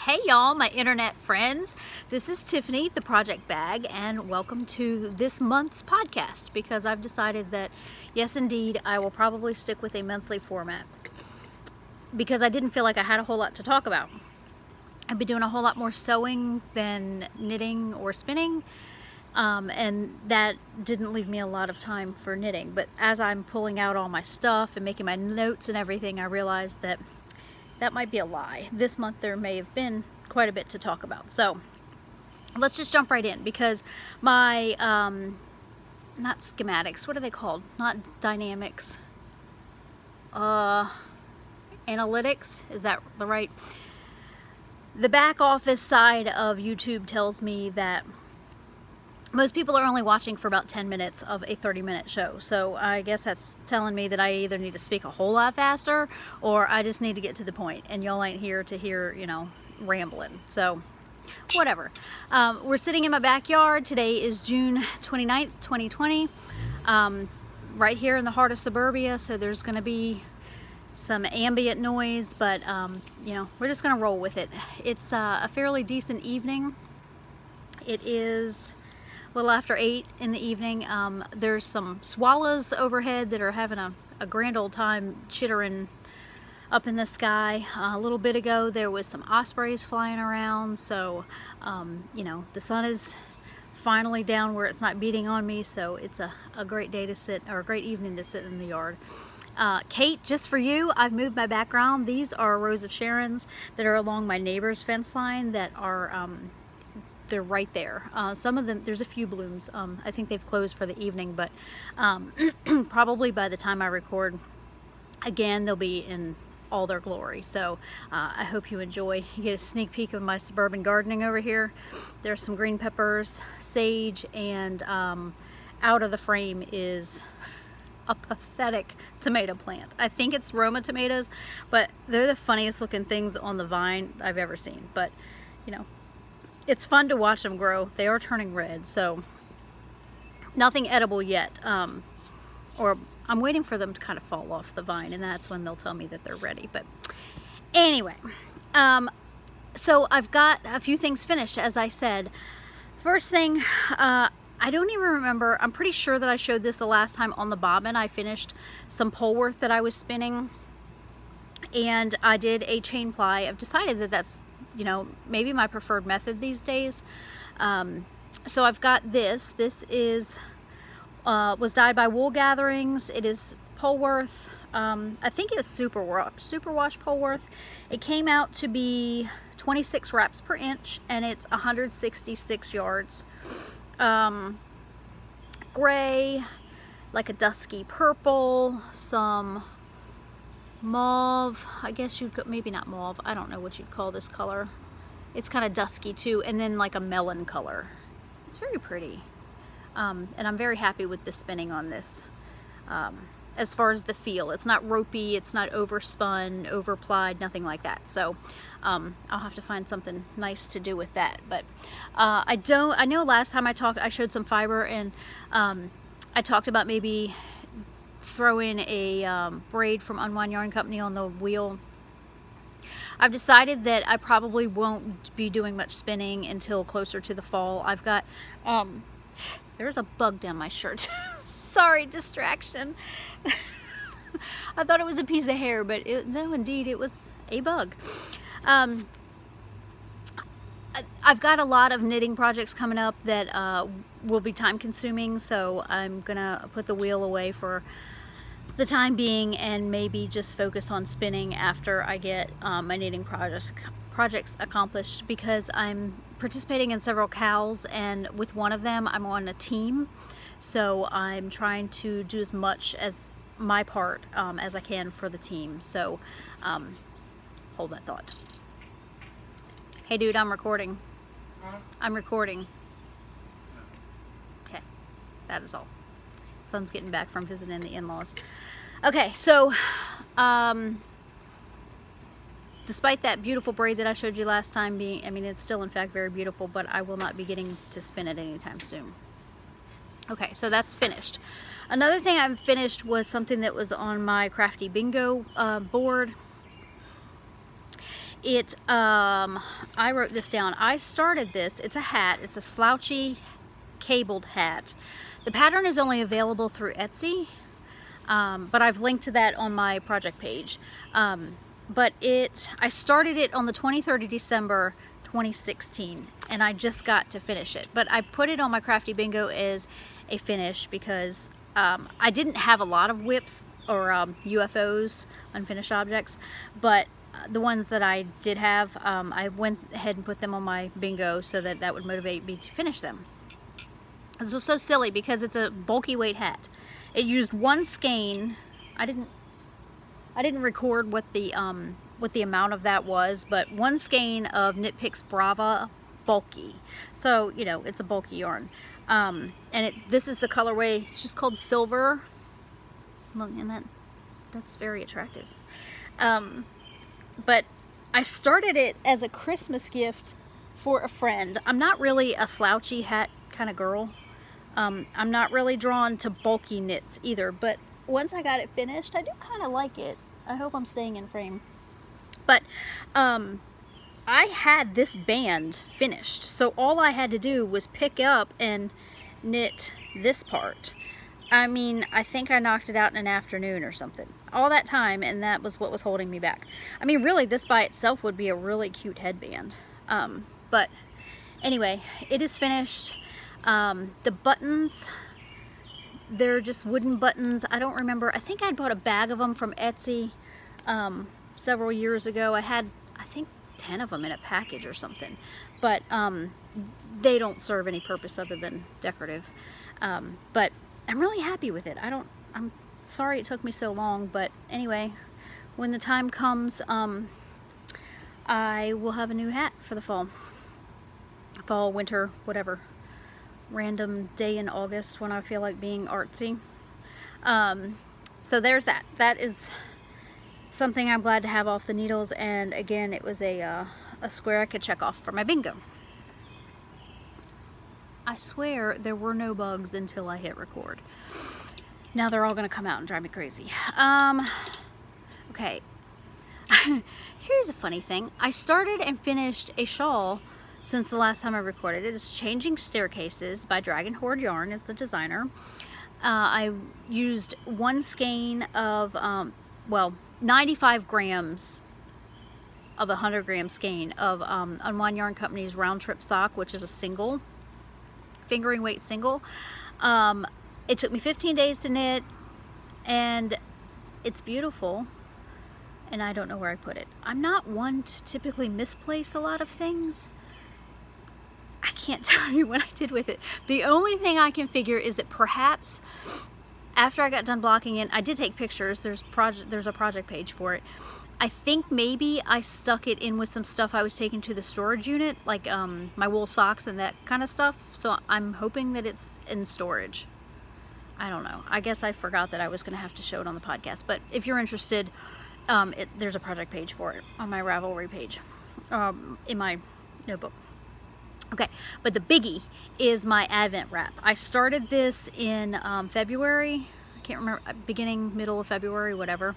Hey y'all, my internet friends. This is Tiffany, the Project Bag, and welcome to this month's podcast because I've decided that, yes indeed, I will probably stick with a monthly format because I didn't feel like I had a whole lot to talk about. I've been doing a whole lot more sewing than knitting or spinning, and that didn't leave me a lot of time for knitting. But as I'm pulling out all my stuff and making my notes and everything, I realized that might be a lie. This month there may have been quite a bit to talk about. So let's just jump right in because my, not schematics, what are they called? Not dynamics. Analytics, is that the right? The back office side of YouTube tells me that most people are only watching for about 10 minutes of a 30-minute show. So I guess that's telling me that I either need to speak a whole lot faster or I just need to get to the point. And y'all ain't here to hear, rambling. So whatever. We're sitting in my backyard. Today is June 29th, 2020. Right here in the heart of suburbia. So there's going to be some ambient noise, but we're just going to roll with it. It's a fairly decent evening. It is a little after 8 in the evening. There's some swallows overhead that are having a grand old time chittering up in the sky. A little bit ago there was some ospreys flying around, so the sun is finally down where it's not beating on me, so it's a great day to sit, or a great evening to sit in the yard. Kate, just for you, I've moved my background. These are rows of Sharons that are along my neighbor's fence line that are they're right there. Some of them, there's a few blooms. I think they've closed for the evening, but probably by the time I record again, they'll be in all their glory. So I hope you enjoy. You get a sneak peek of my suburban gardening over here. There's some green peppers, sage, and out of the frame is a pathetic tomato plant. I think it's Roma tomatoes, but they're the funniest looking things on the vine I've ever seen. But it's fun to watch them grow. They are turning red, so nothing edible yet. Or I'm waiting for them to kind of fall off the vine, and that's when they'll tell me that they're ready. But anyway, so I've got a few things finished, as I said. First thing, I don't even remember. I'm pretty sure that I showed this the last time on the bobbin. I finished some Polworth that I was spinning, and I did a chain ply. I've decided that that's maybe my preferred method these days. So I've got this. This is was dyed by Wool Gatherings. It is Polworth. I think it was superwash Polworth. It came out to be 26 wraps per inch, and it's 166 yards. Gray, like a dusky purple, some mauve, I guess you'd maybe not mauve, I don't know what you'd call this color. It's kind of dusky too, and then like a melon color. It's very pretty, and I'm very happy with the spinning on this. As far as the feel, it's not ropey, it's not overspun, overplied, nothing like that. So I'll have to find something nice to do with that. But I know last time I showed some fiber, and I talked about maybe throw in a braid from Unwind Yarn Company on the wheel. I've decided that I probably won't be doing much spinning until closer to the fall. I've got, there's a bug down my shirt. Sorry, distraction. I thought it was a piece of hair, but no, indeed, it was a bug. I've got a lot of knitting projects coming up that will be time consuming, so I'm gonna put the wheel away for the time being and maybe just focus on spinning after I get my knitting projects accomplished, because I'm participating in several CALs, and with one of them I'm on a team, so I'm trying to do as much as my part as I can for the team. So hold that thought. Hey dude, I'm recording. I'm recording. Okay, that is all. Son's getting back from visiting the in-laws. Okay, so despite that beautiful braid that I showed you last time it's still in fact very beautiful, but I will not be getting to spin it anytime soon. Okay, so that's finished. Another thing I've finished was something that was on my Crafty Bingo board. I wrote this down. I started this. It's a hat. It's a slouchy cabled hat. The pattern is only available through Etsy, but I've linked to that on my project page. But I started it on the 23rd of December 2016, and I just got to finish it. But I put it on my Crafty Bingo as a finish because I didn't have a lot of whips or UFOs, unfinished objects, but the ones that I did have, I went ahead and put them on my bingo so that that would motivate me to finish them. This was so silly because it's a bulky weight hat. It used one skein. I didn't record what the amount of that was, but one skein of Knit Picks Brava bulky. So, you know, it's a bulky yarn. And this is the colorway. It's just called Silver. Look, and that's very attractive. But I started it as a Christmas gift for a friend. I'm not really a slouchy hat kind of girl. I'm not really drawn to bulky knits either, but once I got it finished, I do kind of like it. I hope I'm staying in frame. But I had this band finished, so all I had to do was pick up and knit this part. I mean, I think I knocked it out in an afternoon or something. All that time, and that was what was holding me back. I mean, really, this by itself would be a really cute headband. But anyway, it is finished. The buttons, they're just wooden buttons. I don't remember. I think I bought a bag of them from Etsy several years ago. I had, I think, 10 of them in a package or something. But they don't serve any purpose other than decorative. But I'm really happy with it. I'm sorry it took me so long, but anyway, when the time comes, I will have a new hat for the fall. Fall, winter, whatever. Random day in August when I feel like being artsy. So there's that. That is something I'm glad to have off the needles, and again, it was a square I could check off for my bingo. I swear there were no bugs until I hit record. Now they're all gonna come out and drive me crazy. Okay. Here's a funny thing. I started and finished a shawl since the last time I recorded it. It's Changing Staircases by Dragon Horde Yarn as the designer. I used one skein of, 95 grams of a 100 gram skein of Unwind Yarn Company's Round Trip Sock, which is a single, fingering weight single. It took me 15 days to knit, and it's beautiful, and I don't know where I put it. I'm not one to typically misplace a lot of things. I can't tell you what I did with it. The only thing I can figure is that perhaps after I got done blocking it, I did take pictures. There's a project page for it. I think maybe I stuck it in with some stuff I was taking to the storage unit, like my wool socks and that kind of stuff. So I'm hoping that it's in storage. I don't know. I guess I forgot that I was going to have to show it on the podcast. But if you're interested, there's a project page for it on my Ravelry page, in my notebook. Okay, but the biggie is my Advent wrap. I started this in February. I can't remember, beginning, middle of February, whatever.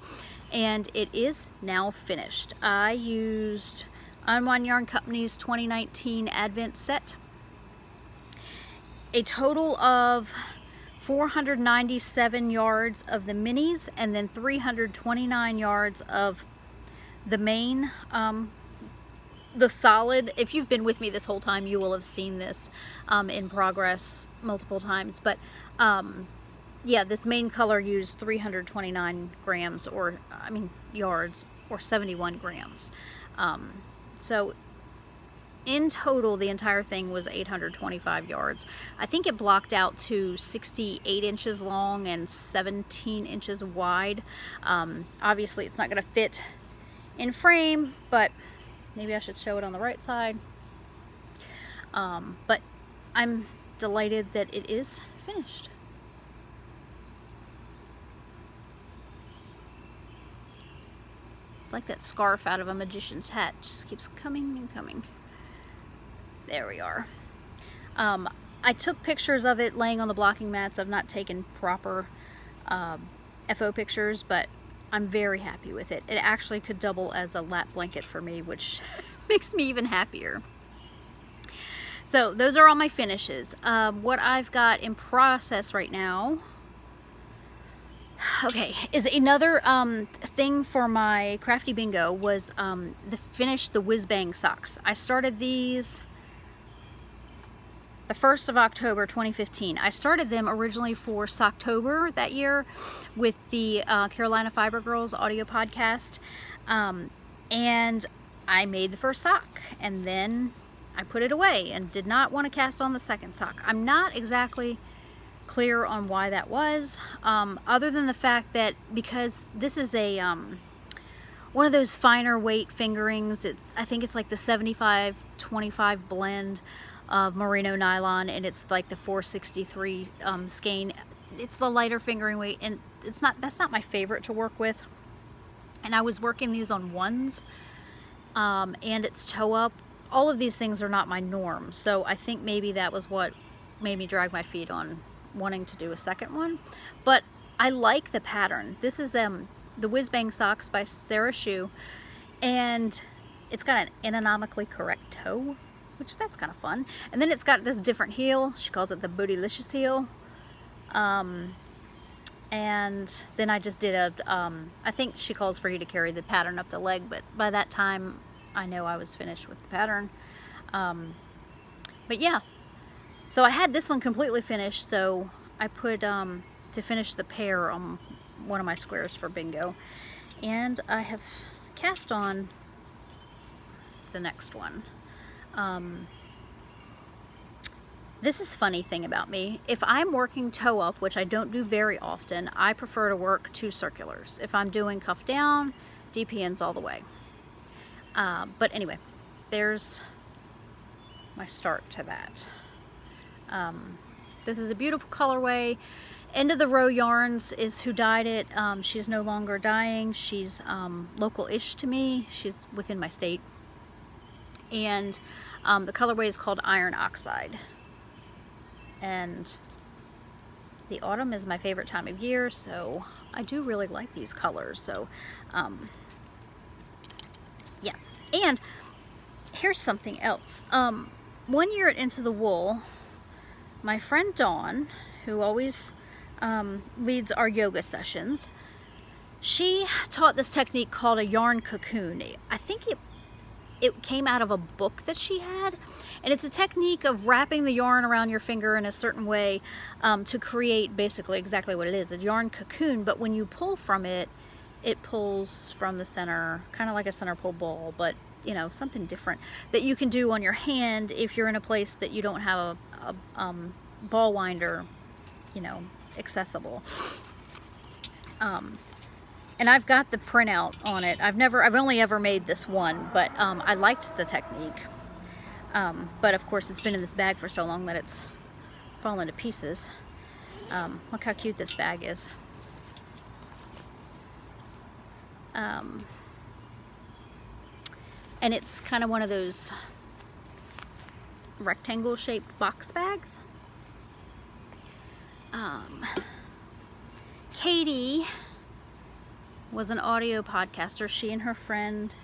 And it is now finished. I used Unwind Yarn Company's 2019 Advent set. A total of 497 yards of the minis, and then 329 yards of the main, the solid. If you've been with me this whole time, you will have seen this in progress multiple times. But yeah, this main color used 329 grams, or I mean yards, or 71 grams. So in total, the entire thing was 825 yards. I think it blocked out to 68 inches long and 17 inches wide. Obviously, it's not going to fit in frame, but maybe I should show it on the right side. But I'm delighted that it is finished. It's like that scarf out of a magician's hat. It just keeps coming and coming. There we are. I took pictures of it laying on the blocking mats. I've not taken proper FO pictures, but I'm very happy with it. It actually could double as a lap blanket for me, which makes me even happier. So those are all my finishes. What I've got in process right now, okay, is another thing for my crafty bingo was the whiz bang socks. I started these the 1st of October 2015. I started them originally for Socktober that year with the Carolina Fiber Girls audio podcast, and I made the first sock, and then I put it away and did not want to cast on the second sock. I'm not exactly clear on why that was, other than the fact that because this is a one of those finer weight fingerings. I think it's like the 75-25 blend of merino nylon, and it's like the 463 skein. It's the lighter fingering weight, and that's not my favorite to work with. And I was working these on ones, and it's toe up. All of these things are not my norm, so I think maybe that was what made me drag my feet on wanting to do a second one. But I like the pattern. This is the Whiz Bang Socks by Sarah Shoe, and it's got an anatomically correct toe, which that's kind of fun. And then it's got this different heel. She calls it the Bootylicious heel. And then I just did I think she calls for you to carry the pattern up the leg, but by that time I know I was finished with the pattern. But yeah, so I had this one completely finished, so I put to finish the pear on one of my squares for bingo, and I have cast on the next one. This is a funny thing about me. If I'm working toe up, which I don't do very often, I prefer to work 2 circulars. If I'm doing cuff down, DPNs all the way. But anyway, there's my start to that. This is a beautiful colorway. End of the Row Yarns is who dyed it. She's no longer dyeing. She's local-ish to me. She's within my state. And the colorway is called Iron Oxide. And the autumn is my favorite time of year, so I do really like these colors. So yeah. And here's something else. One year at Into the Wool, my friend Dawn, who always leads our yoga sessions, she taught this technique called a yarn cocoon. I think it came out of a book that she had, and it's a technique of wrapping the yarn around your finger in a certain way to create basically exactly what it is, a yarn cocoon. But when you pull from it, it pulls from the center, kind of like a center pull ball, but you know, something different that you can do on your hand if you're in a place that you don't have a ball winder, you know, accessible. And I've got the printout on it. I've only ever made this one, but I liked the technique. But of course it's been in this bag for so long that it's fallen to pieces. Look how cute this bag is. And it's kind of one of those rectangle shaped box bags. Katie was an audio podcaster. She and her friend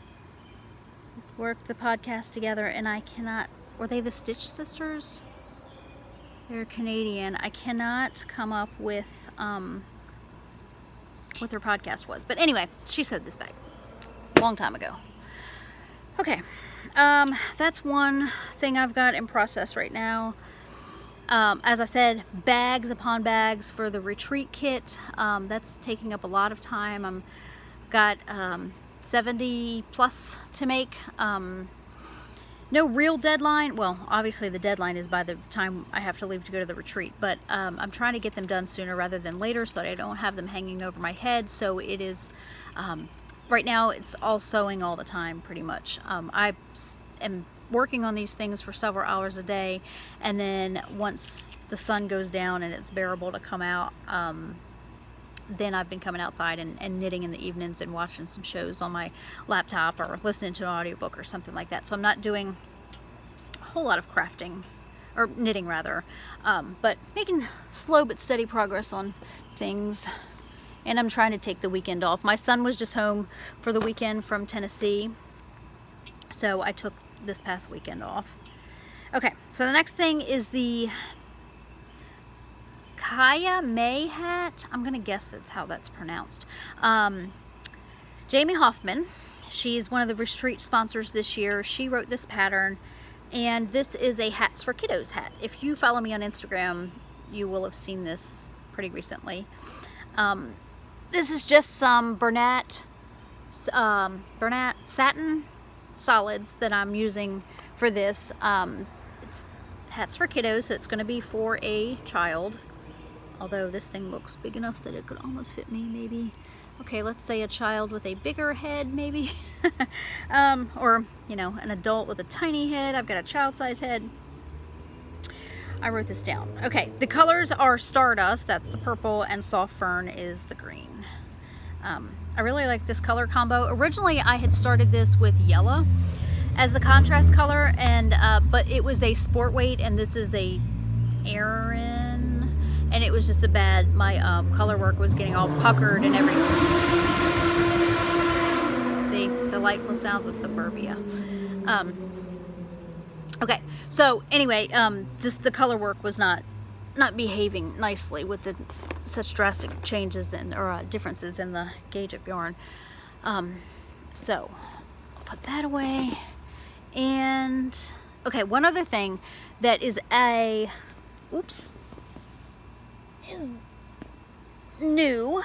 worked the podcast together, and I cannot, were they the Stitch Sisters? They're Canadian. I cannot come up with what their podcast was. But anyway, she sewed this bag a long time ago. Okay, that's one thing I've got in process right now. As I said, bags upon bags for the retreat kit. That's taking up a lot of time. I've got 70 plus to make. No real deadline. Well, obviously the deadline is by the time I have to leave to go to the retreat, but I'm trying to get them done sooner rather than later so that I don't have them hanging over my head. So it is, right now it's all sewing all the time pretty much. I am working on these things for several hours a day, and then once the sun goes down and it's bearable to come out, then I've been coming outside and knitting in the evenings and watching some shows on my laptop or listening to an audiobook or something like that. So I'm not doing a whole lot of crafting, or knitting rather, but making slow but steady progress on things. and I'm trying to take the weekend off. My son was just home for the weekend from Tennessee, so I took this past weekend off. Okay, so the next thing is the Kaya May hat. I'm gonna guess that's how that's pronounced. Jamie Hoffman, she's one of the retreat sponsors this year. She wrote this pattern, and this is a Hats for Kiddos hat. If you follow me on Instagram, you will have seen this pretty recently. This is just some Bernat satin solids that I'm using for this. It's Hats for Kiddos, so it's going to be for a child. Although this thing looks big enough that it could almost fit me, maybe. Okay, let's say a child with a bigger head, maybe. Or, you know, an adult with a tiny head. I've got a child-sized head. I wrote this down. Okay, the colors are Stardust, that's the purple, and Soft Fern is the green. I really like this color combo. Originally, I had started this with yellow as the contrast color, and but it was a sport weight, and this is a Aran, and it was just a bad, my color work was getting all puckered and everything. See, delightful sounds of suburbia. Okay, so anyway, just the color work was not behaving nicely with the such drastic changes or differences in the gauge of yarn. So I'll put that away. And okay, one other thing that is is new,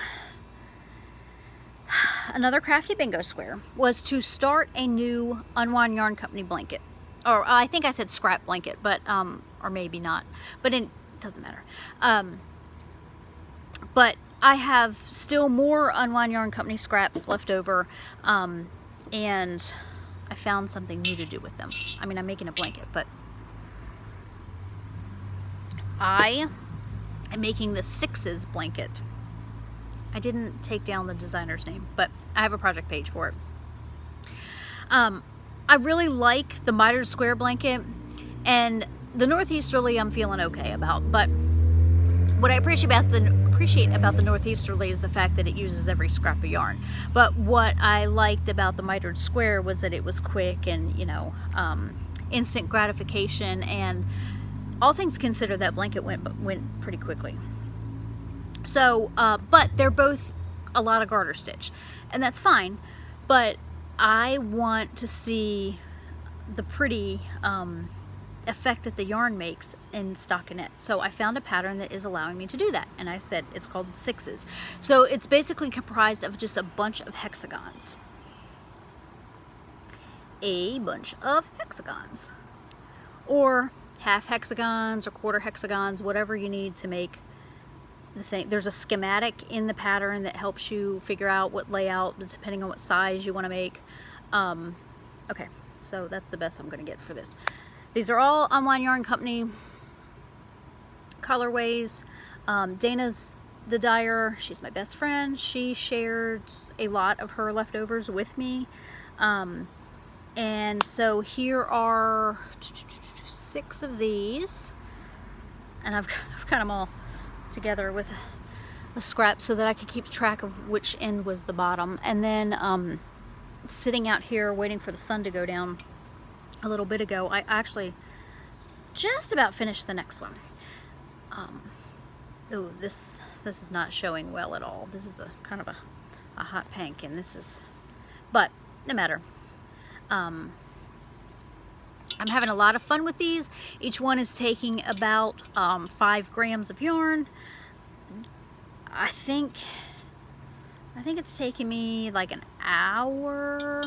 another Crafty Bingo square, was to start a new Unwind Yarn Company blanket. Or I think I said scrap blanket, but or maybe not, but it doesn't matter. But I have still more Unwind Yarn Company scraps left over, and I found something new to do with them. I mean, I'm making a blanket, but I am making the Sixes blanket. I didn't take down the designer's name, but I have a project page for it. I really like the mitered square blanket, and the northeasterly I'm feeling okay about, but what I appreciate about the northeasterly is the fact that it uses every scrap of yarn. But what I liked about the mitered square was that it was quick and, you know, instant gratification, and all things considered, that blanket went pretty quickly. So, but they're both a lot of garter stitch, and that's fine, but I want to see the pretty effect that the yarn makes in stockinette. So I found a pattern that is allowing me to do that, and I said it's called Sixes. So it's basically comprised of just a bunch of hexagons. Or half hexagons or quarter hexagons, whatever you need to make the thing. There's a schematic in the pattern that helps you figure out what layout, depending on what size you want to make. Okay, so that's the best I'm going to get for this. These are all Unwind Yarn Company colorways. Dana's the dyer. She's my best friend. She shares a lot of her leftovers with me. And so here are 6 of these, and I've got them all together with a scrap so that I could keep track of which end was the bottom. And then sitting out here waiting for the sun to go down a little bit ago, I actually just about finished the next one. Oh, this is not showing well at all. This is the kind of a hot pink, and this is, but no matter. I'm having a lot of fun with these. Each one is taking about 5 grams of yarn. I think it's taking me like an hour,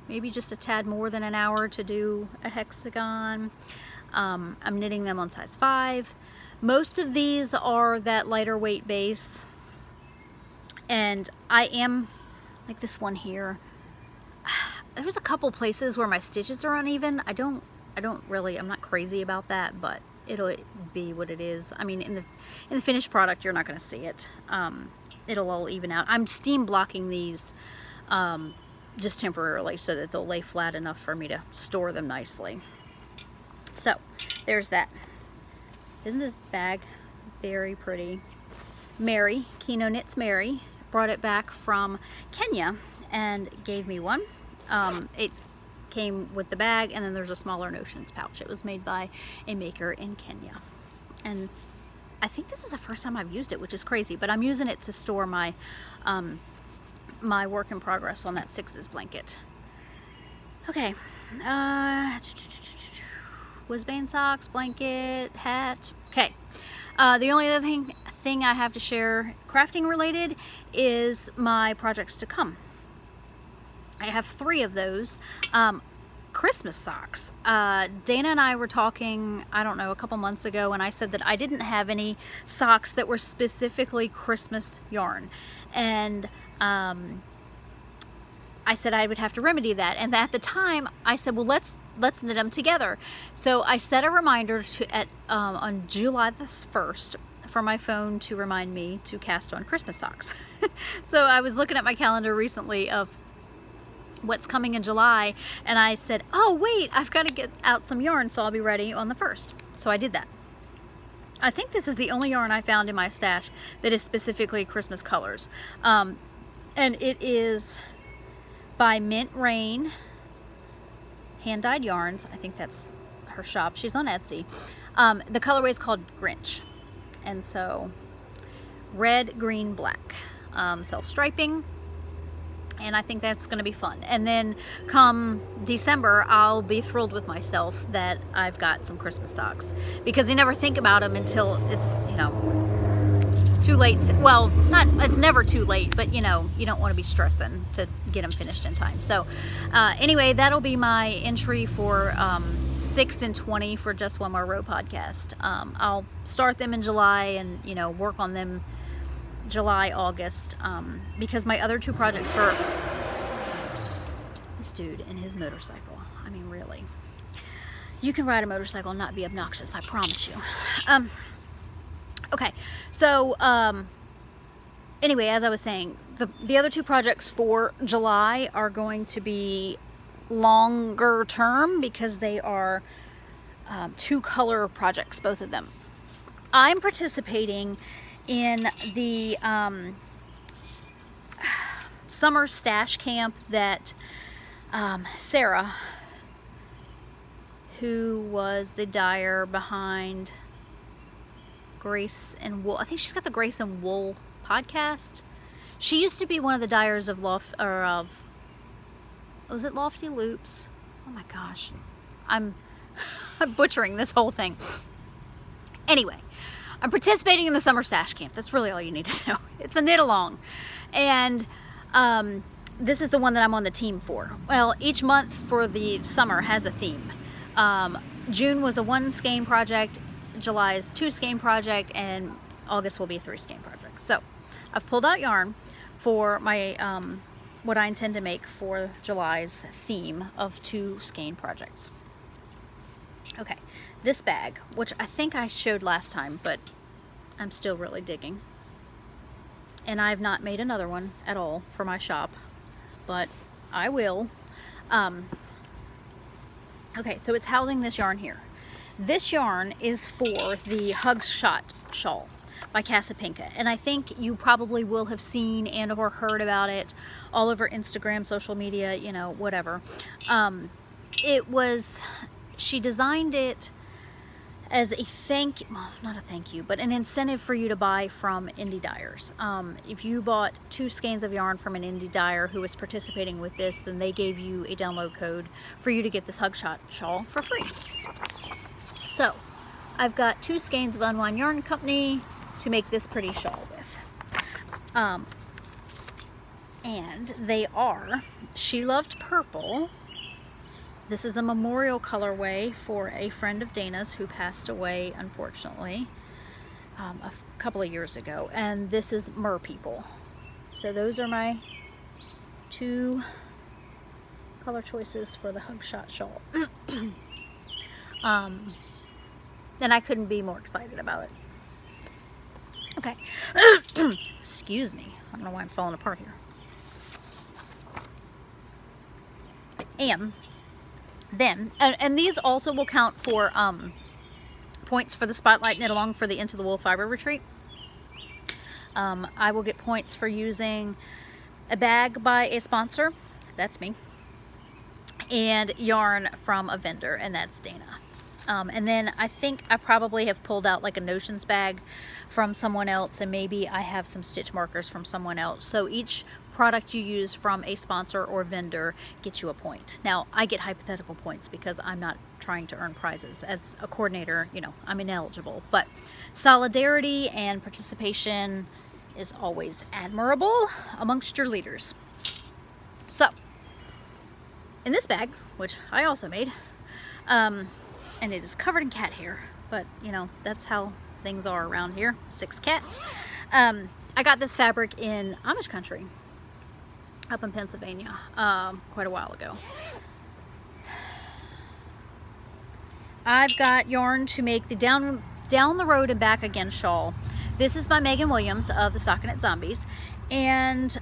maybe just a tad more than an hour to do a hexagon. I'm knitting them on size 5. Most of these are that lighter weight base, and I am, like this one here, there's a couple places where my stitches are uneven. I'm not crazy about that, but it'll be what it is. I mean, in the finished product, you're not going to see it. It'll all even out. I'm steam blocking these just temporarily so that they'll lay flat enough for me to store them nicely. So there's that. Isn't this bag very pretty? Mary, Kino Knits Mary, brought it back from Kenya and gave me one. It came with the bag, and then there's a smaller Notions pouch. It was made by a maker in Kenya, and I think this is the first time I've used it, which is crazy, but I'm using it to store my my work in progress on that Sixes blanket. Okay, whizbang socks, blanket, hat. Okay, the only other thing I have to share crafting related is my projects to come. I have 3 of those. Christmas socks. Dana and I were talking, I don't know, a couple months ago, and I said that I didn't have any socks that were specifically Christmas yarn, and I said I would have to remedy that. And at the time, I said, well, let's knit them together. So I set a reminder on July the 1st for my phone to remind me to cast on Christmas socks. So I was looking at my calendar recently of what's coming in July, and I said, oh wait, I've got to get out some yarn, so I'll be ready on the 1st. So I did that. I think this is the only yarn I found in my stash that is specifically Christmas colors. And it is by Mint Rain Hand-Dyed Yarns. I think that's her shop. She's on Etsy. The colorway is called Grinch. And so red, green, black. Self-striping. And I think that's going to be fun. And then come December, I'll be thrilled with myself that I've got some Christmas socks, because you never think about them until it's, you know, too late. Well, it's never too late, but you know, you don't want to be stressing to get them finished in time. So anyway, that'll be my entry for 6 and 20 for Just One More Row podcast. I'll start them in July and, you know, work on them July, August, because my other 2 projects for this dude and his motorcycle. I mean, really, you can ride a motorcycle and not be obnoxious, I promise you. Okay, so anyway, as I was saying, the other 2 projects for July are going to be longer term because they are 2 color projects, both of them. I'm participating in the summer stash camp that Sarah, who was the dyer behind Grace and Wool, I think she's got the Grace and Wool podcast. She used to be one of the dyers of was it Lofty Loops? Oh my gosh, I'm butchering this whole thing. Anyway, I'm participating in the summer stash camp. That's really all you need to know. It's a knit along. And this is the one that I'm on the team for. Well, each month for the summer has a theme. June was a 1 skein project, July is 2 skein project, and August will be a 3 skein project. So I've pulled out yarn for my what I intend to make for July's theme of 2 skein projects. Okay, this bag, which I think I showed last time, but I'm still really digging. And I've not made another one at all for my shop, but I will. Okay, so it's housing this yarn here. This yarn is for the Hug Shot shawl by Casapinka, and I think you probably will have seen and or heard about it all over Instagram, social media, you know, whatever. She designed it as a not a thank you, but an incentive for you to buy from indie dyers. If you bought 2 skeins of yarn from an indie dyer who was participating with this, then they gave you a download code for you to get this Hug Shot shawl for free. So I've got 2 skeins of Unwind Yarn Company to make this pretty shawl with. And they are She Loved Purple. This is a memorial colorway for a friend of Dana's who passed away, unfortunately, a couple of years ago. And this is Mer People. So those are my 2 color choices for the Hug Shot shawl. And I couldn't be more excited about it. Okay. Excuse me. I don't know why I'm falling apart here. And then, and these also will count for points for the Spotlight Knit Along for the Into the Wool Fiber Retreat. I will get points for using a bag by a sponsor, that's me, and yarn from a vendor, and that's Dana. And then I think I probably have pulled out like a Notions bag from someone else, and maybe I have some stitch markers from someone else. So each product you use from a sponsor or vendor gets you a point. Now, I get hypothetical points because I'm not trying to earn prizes. As a coordinator, you know, I'm ineligible. But solidarity and participation is always admirable amongst your leaders. So, in this bag, which I also made, and it is covered in cat hair, but you know, that's how things are around here, 6 cats. I got this fabric in Amish country up in Pennsylvania quite a while ago. I've got yarn to make the down the road and back again shawl. This is by Megan Williams of the Stockinette Zombies, and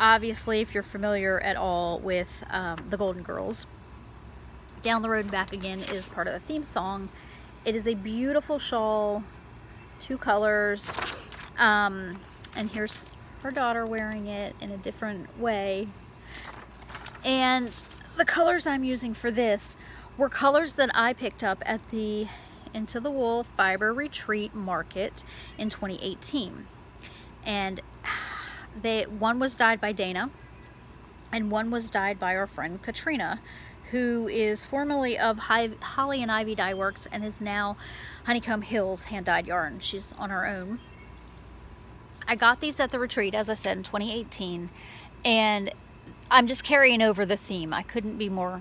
obviously if you're familiar at all with the Golden Girls, Down the Road and Back Again is part of the theme song. It is a beautiful shawl, 2 colors, and here's her daughter wearing it in a different way. And the colors I'm using for this were colors that I picked up at the Into the Wool Fiber Retreat Market in 2018. And one was dyed by Dana, and one was dyed by our friend Katrina, who is formerly of Holly and Ivy Dye Works and is now Honeycomb Hills hand-dyed yarn. She's on her own. I got these at the retreat, as I said, in 2018, and I'm just carrying over the theme. I couldn't be more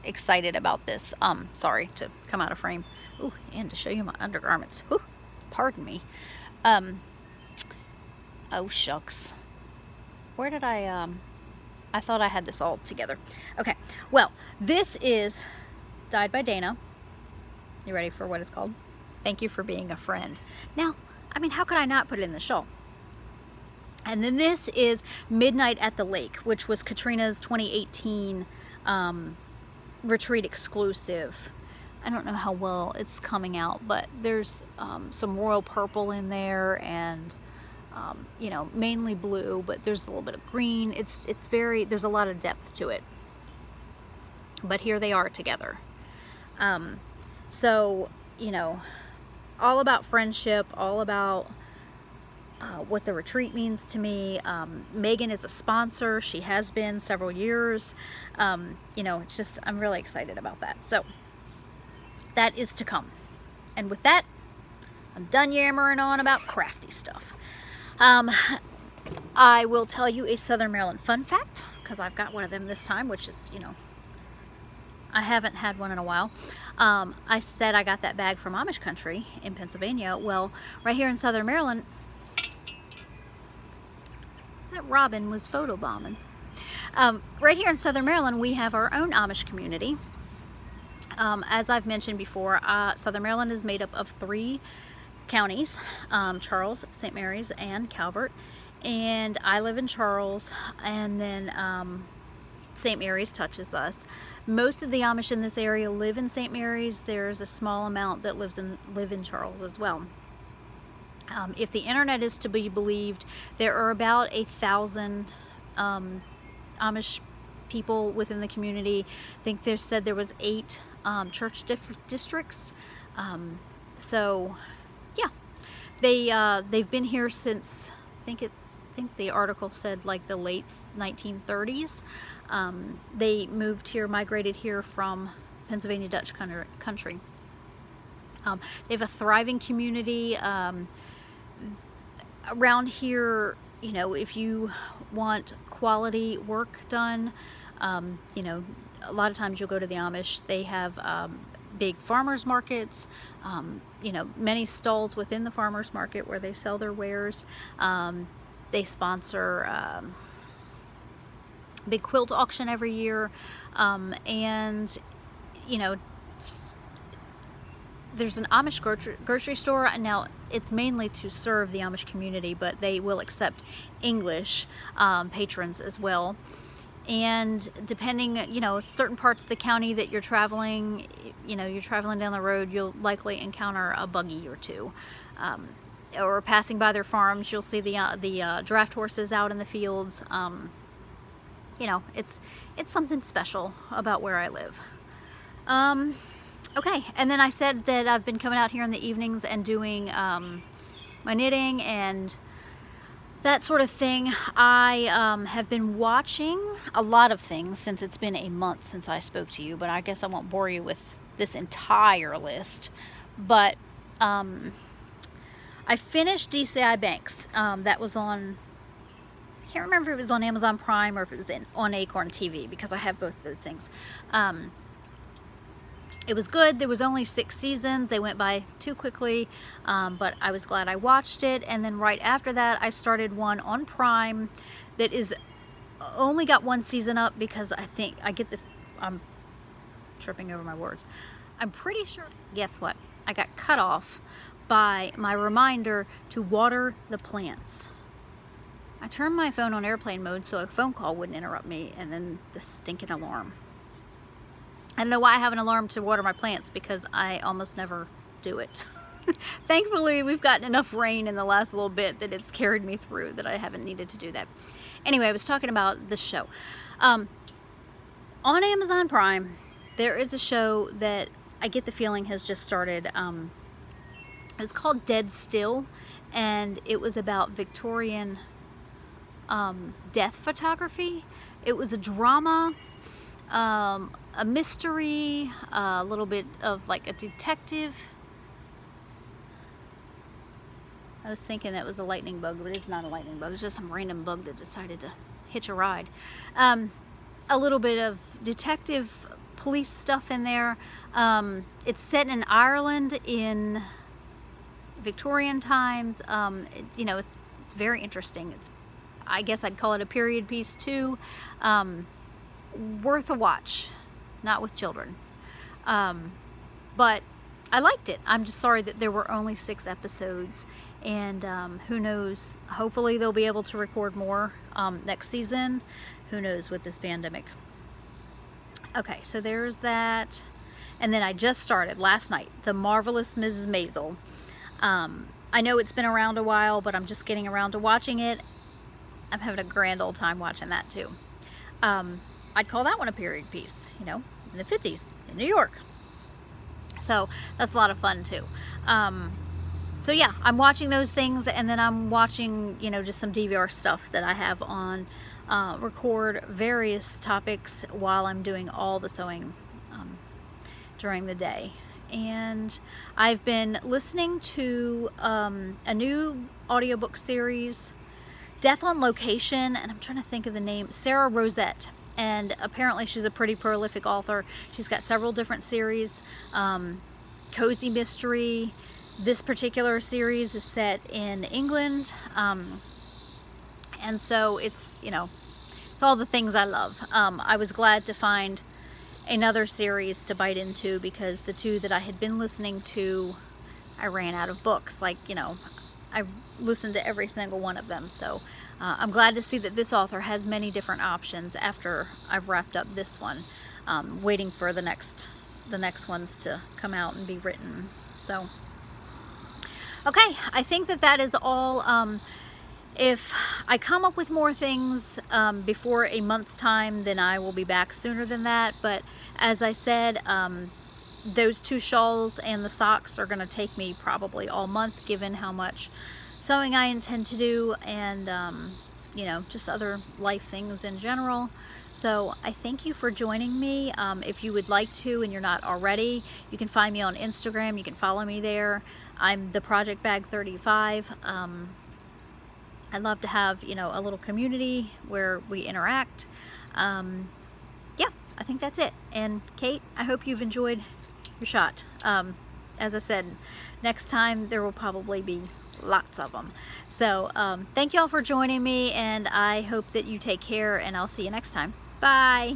excited about this. Sorry to come out of frame. Ooh, and to show you my undergarments. Ooh, pardon me. Oh shucks. Where did I thought I had this all together. Okay, well, this is dyed by Dana. You ready for what it's called? Thank You for Being a Friend. Now, I mean, how could I not put it in the shawl? And then this is Midnight at the Lake, which was Katrina's 2018 retreat exclusive. I don't know how well it's coming out, but there's some royal purple in there, and you know, mainly blue, but there's a little bit of green. It's there's a lot of depth to it. But here they are together. So, you know, all about friendship, all about what the retreat means to me. Megan is a sponsor. She has been several years. You know, it's just, I'm really excited about that. So that is to come. And with that, I'm done yammering on about crafty stuff. I will tell you a Southern Maryland fun fact, because I've got one of them this time, which is, you know, I haven't had one in a while. I said I got that bag from Amish country in Pennsylvania. Well, right here in Southern Maryland, that robin was photobombing. Right here in Southern Maryland, we have our own Amish community. As I've mentioned before, Southern Maryland is made up of 3 counties, Charles, St. Mary's, and Calvert, and I live in Charles, and then St. Mary's touches us. Most of the Amish in this area live in St. Mary's. There's a small amount that live in Charles as well. If the internet is to be believed, there are about 1,000 Amish people within the community. I think they said there was 8 church districts. So yeah, they've been here since, I think the article said like the late 1930s. They moved here, migrated here from Pennsylvania Dutch country. They have a thriving community. Around here, you know, if you want quality work done, you know, a lot of times you'll go to the Amish. They have big farmers markets, you know, many stalls within the farmers market where they sell their wares. They sponsor big quilt auction every year, and you know, there's an Amish grocery store. Now it's mainly to serve the Amish community, but they will accept English patrons as well. And depending, you know, certain parts of the county that you're traveling, you know, you're traveling down the road, you'll likely encounter a buggy or 2. or passing by their farms, you'll see the draft horses out in the fields. You know, it's something special about where I live. Okay, and then I said that I've been coming out here in the evenings and doing my knitting and that sort of thing. I have been watching a lot of things since it's been a month since I spoke to you, but I guess I won't bore you with this entire list. But I finished DCI Banks. That was on, I can't remember if it was on Amazon Prime or if it was on Acorn TV, because I have both of those things. It was good. There was only 6 seasons. They went by too quickly, but I was glad I watched it. And then right after that, I started one on Prime that is only got 1 season up, because I think I get I'm tripping over my words. I'm pretty sure, guess what? I got cut off by my reminder to water the plants. I turned my phone on airplane mode so a phone call wouldn't interrupt me, and then the stinking alarm. I don't know why I have an alarm to water my plants, because I almost never do it. Thankfully, we've gotten enough rain in the last little bit that it's carried me through, that I haven't needed to do that. Anyway, I was talking about this show. On Amazon Prime, there is a show that I get the feeling has just started. It's called Dead Still, and it was about Victorian death photography. It was a drama, a mystery, a little bit of like a detective. I was thinking that was a lightning bug, but it's not a lightning bug. It's just some random bug that decided to hitch a ride. A little bit of detective police stuff in there. It's set in Ireland in Victorian times. You know, it's very interesting. I guess I'd call it a period piece too. Worth a watch, not with children. But I liked it. I'm just sorry that there were only 6 episodes, and who knows, hopefully they'll be able to record more next season. Who knows with this pandemic. Okay, so there's that. And then I just started last night, The Marvelous Mrs. Maisel. I know it's been around a while, but I'm just getting around to watching it. I'm having a grand old time watching that too. I'd call that one a period piece, you know, in the 50s in New York. So that's a lot of fun too. So yeah, I'm watching those things, and then I'm watching, you know, just some DVR stuff that I have on record various topics while I'm doing all the sewing during the day. And I've been listening to a new audiobook series, Death on Location, and I'm trying to think of the name, Sarah Rosette. And apparently she's a pretty prolific author. She's got several different series, cozy mystery. This particular series is set in England, and so it's, you know, it's all the things I love. I was glad to find another series to bite into, because the 2 that I had been listening to, I ran out of books. Like, you know, I listened to every single one of them. So I'm glad to see that this author has many different options after I've wrapped up this one, waiting for the next ones to come out and be written. So okay, I think that is all. If I come up with more things before a month's time, then I will be back sooner than that. But as I said, those 2 shawls and the socks are going to take me probably all month, given how much sewing I intend to do, and you know, just other life things in general. So I thank you for joining me. If you would like to and you're not already, you can find me on Instagram. You can follow me there. I'm the Project Bag 35. I'd love to have, you know, a little community where we interact. Yeah, I think that's it. And Kate, I hope you've enjoyed your shot. As I said, next time there will probably be lots of them. So thank you all for joining me, and I hope that you take care, and I'll see you next time. Bye.